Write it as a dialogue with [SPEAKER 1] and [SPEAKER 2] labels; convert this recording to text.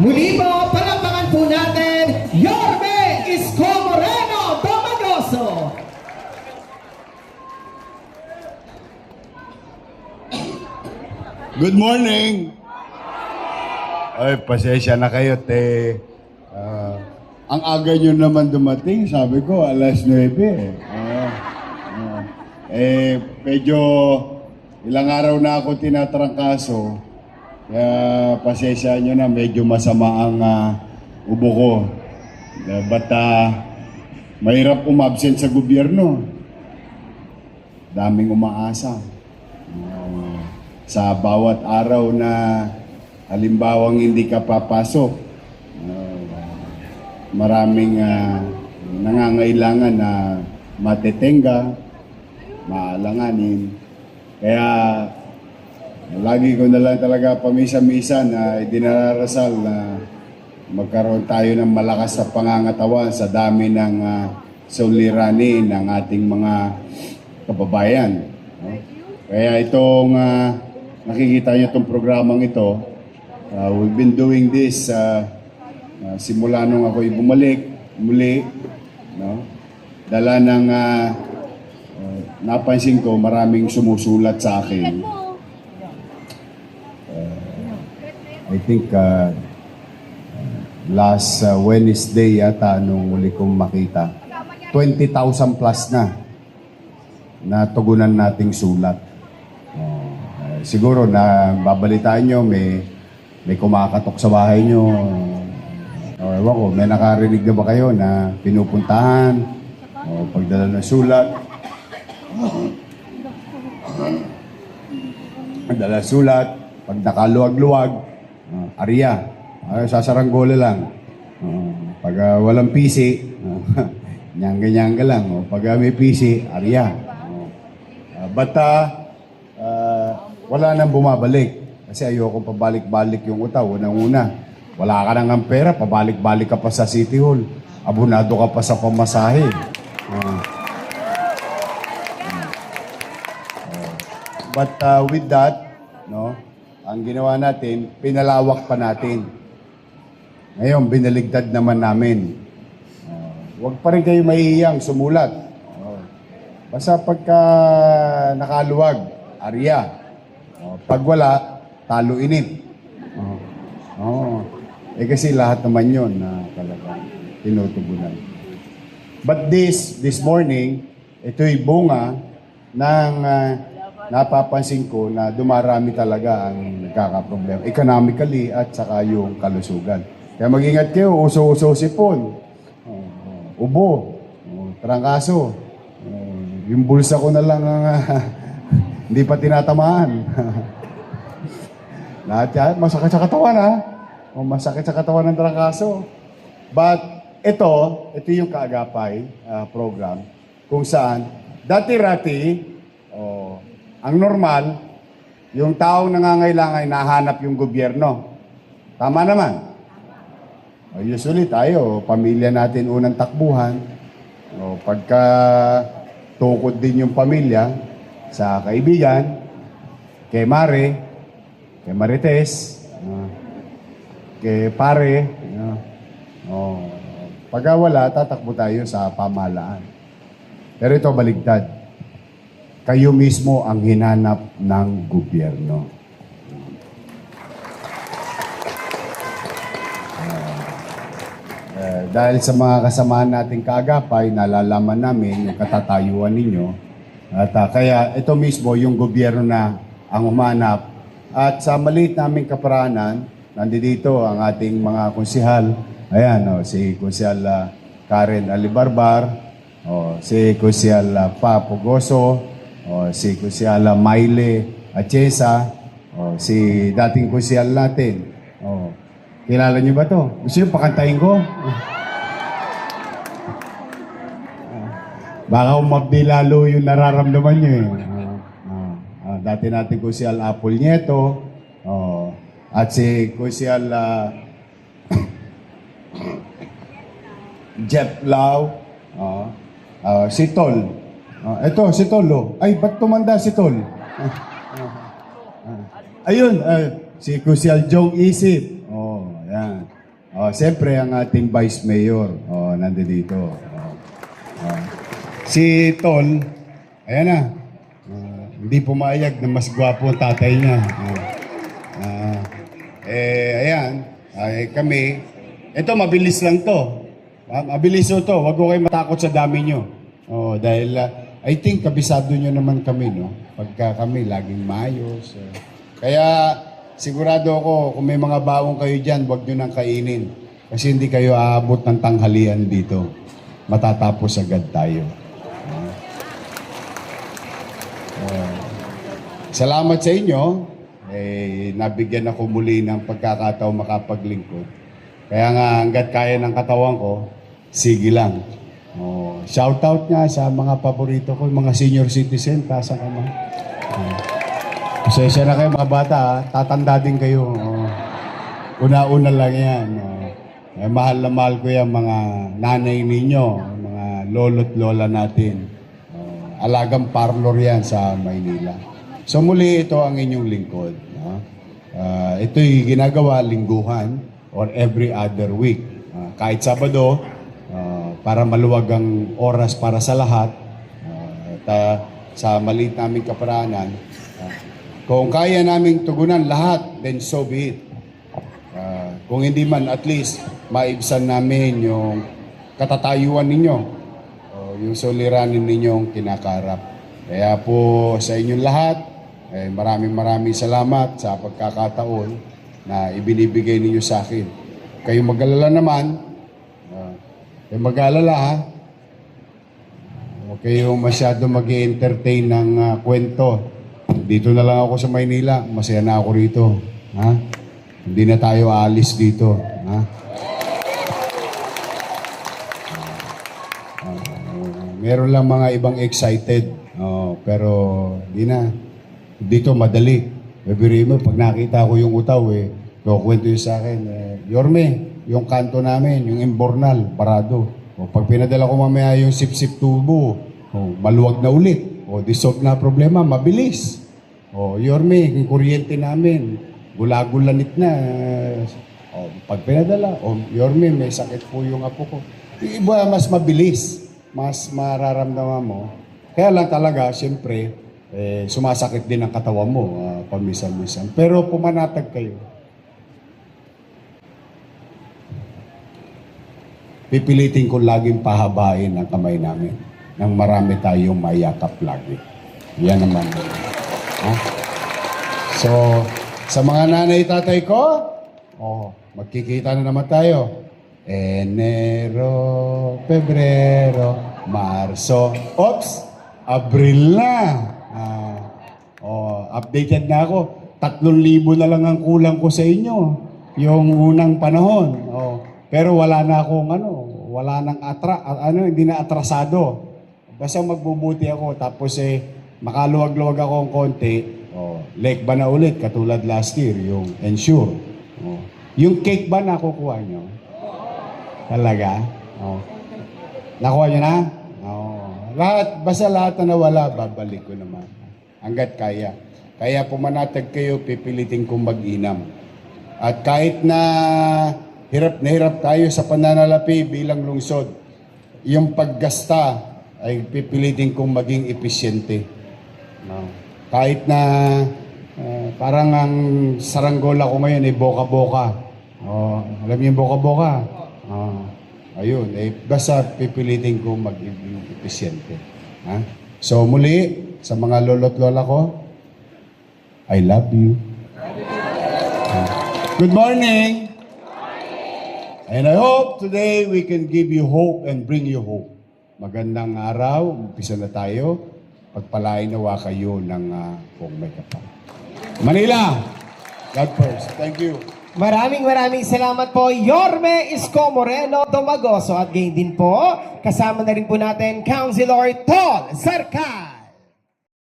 [SPEAKER 1] Muli po, palakpakan po natin, Yorme Isko Moreno Domagoso.
[SPEAKER 2] Good morning! Ay, pasensya na kayo, te. Ang aga nyo naman dumating, sabi ko, alas 9. Medyo ilang araw na ako tinatrangkaso. Kaya pasensya nyo na, medyo masama ang ubo ko. But mahirap umabsent sa gobyerno. Daming umaasa. Sa bawat araw na halimbawang hindi ka papasok, maraming nangangailangan na matetenga, maalanganin. Kaya lagi ko na lang talaga pamisa-misa na idinarasal na magkaroon tayo ng malakas na pangangatawan sa dami ng suliranin ng ating mga kababayan. Kaya itong nakikita niyo itong programang ito, we've been doing this simula nung ako'y bumalik muli, no? Dala ng napansin ko maraming sumusulat sa akin. I think last Wednesday yata nung muli kong makita, 20,000 plus na tugunan nating sulat. Siguro na babalitaan nyo, may kumakatok sa bahay nyo. Ewan ko, may nakarinig na ba kayo na pinupuntahan o pagdala ng sulat? Pagdala sulat, pag nakaluwag-luwag, ariya, sasaranggola lang. Pag walang pisi, nyangga-nyangga lang. Pag may pisi, ariya. But wala nang bumabalik. Kasi ayoko pabalik-balik yung utaw. Unang-una, wala ka nang ang pera, pabalik-balik ka pa sa City Hall. Abunado ka pa sa pamasahe. But with that, no, ang ginawa natin, pinalawak pa natin. Ngayon, binaligtad naman namin. Huwag pa rin kayo mahihiyang sumulat. Basta pagka nakaluwag, ariya. Pag wala, talo init. Kasi lahat naman yun na talagang tinutugunan. But this morning, ito'y bunga ng napapansin ko na dumarami talaga ang nagkakaproblema. Economically at saka yung kalusugan. Kaya mag-ingat kayo, uso-uso sipon. Ubo, trangkaso. Yung bulsa ko na lang ang hindi pa tinatamaan. Lahat yan, masakit sa katawan ha. Masakit sa katawan ng trangkaso. But ito yung Kaagapay program kung saan dati-rati, ang normal, yung taong nangangailangan ay nahanap yung gobyerno. Tama naman. Usually tayo, pamilya natin unang takbuhan. Pagka tukod din yung pamilya, sa kaibigan, kay Mare, kay Marites, kay Pare. Pagka wala, tatakbo tayo sa pamahalaan. Pero ito baligtad. Kayo mismo ang hinanap ng gobyerno. Dahil sa mga kasamaan nating Kaagapay, nalalaman namin yung katatayuan ninyo. At kaya ito mismo yung gobyerno na ang humanap. At sa maliit naming kaparanan, nandito ang ating mga konsihal. Ayan, si Konsihal Karen Alibarbar, si Konsihal Pa Pugoso, si Konsihal Maile Atiesa, si dating konsihal natin. Kilala niyo ba to? Gusto niyo pakantahin ko? Baka umabdi lalo yung nararamdaman nyo eh. Dati natin Konsihal Apple Nieto, at si Konsihal Jeff Lau, si Tol. Ito, si Tol. Ay, ba't tumanda si Tol? Ayun, si Konsihal Jong Isip. Yan. Siyempre, ang ating Vice Mayor, nandito. Si Tol, ayan na. Hindi pumayag na mas gwapo ang tatay niya. Ayan. Kami, ito mabilis lang to. Mabilis to. Huwag ko kayo matakot sa dami nyo. Dahil I think kabisado nyo naman kami, no? Pagka kami, laging maayos. Kaya sigurado ako, kung may mga baong kayo dyan, huwag nyo nang kainin. Kasi hindi kayo aabot ng tanghalian dito. Matatapos agad tayo. Salamat sa inyo. Nabigyan ako muli ng pagkakataon makapaglingkod. Kaya nga, hanggat kaya ng katawan ko, sige lang. Shoutout nga sa mga paborito ko, mga senior citizen, tasa ka man. Pasensya na kayo mga bata, tatanda din kayo. Una-una lang yan. Mahal na mahal ko yung mga nanay ninyo, mga lolo't lola natin. Alagang parlor yan sa Maynila. So muli ito ang inyong lingkod. Ito'y ginagawa lingguhan or every other week. Kahit Sabado, para maluwag ang oras para sa lahat. Sa maliit naming kaparaanan, kung kaya naming tugunan lahat, then so be it. Kung hindi man, at least maibsan namin yung katatayuan ninyo, yung suliranin ninyong kinakarap. Kaya po sa inyong lahat, maraming salamat sa pagkakataon na ibinibigay ninyo sa akin. Kayong mag-alala naman, kayong mag-alala ha, huwag kayong masyado mag-entertain ng kwento. Dito na lang ako sa Maynila, masaya na ako rito. Ha? Hindi na tayo aalis dito. Ha? Meron lang mga ibang excited, pero di na. Dito madali. Bibiri mo, pag nakita ko yung utaw, kukwento yun sa akin, Yorme, yung kanto namin, yung imbornal, parado. Pag pinadala ko mamaya yung sip-sip tubo, maluwag na ulit. Dissolve na problema, mabilis. Yorme, yung kuryente namin, gulagulanit na. Pag pinadala, Yorme, may sakit po yung apo ko. Iba, mas mabilis. Mas mararamdaman mo. Kaya lang talaga, siyempre, sumasakit din ang katawan mo, pamisan-misan. Pero pumanatag kayo. Pipilitin ko laging pahabain ang kamay namin nang marami tayong mayakap lagi. Yan naman. So, sa mga nanay tatay ko, magkikita na naman tayo. Enero, Pebrero, Marso, Abril na. Updated na ako. 3,000 na lang ang kulang ko sa inyo. Yung unang panahon. Pero wala na akong wala nang hindi na atrasado. Basta magbubuti ako. Tapos makaluwag-luwag ako ng konti. Lake ba na ulit? Katulad last year, yung Ensure. Yung cake ba nakukuha nyo? Talaga? Nakuha nyo na? Basta lahat na nawala, babalik ko naman. Hanggat kaya. Kaya pumanatag kayo, pipilitin kong mag-inam. At kahit na hirap tayo sa pananalapi bilang lungsod, yung paggasta ay pipilitin kong maging episyente. Kahit na parang ang saranggola ko ngayon ay boka-boka. Alam niyo yung boka-boka? Ayun, basta pipilitin kong maging episyente. So muli, sa mga lolo't lola ko, I love you. Good morning. And I hope today we can give you hope and bring you hope. Magandang araw, umpisa na tayo. Pagpalain nawa kayo ng kung may kapal. Manila, God first. Thank you.
[SPEAKER 1] Maraming salamat po, Yorme Isko Moreno Domagoso. At gayon din po, kasama na rin po natin, Councilor Tol Sarka.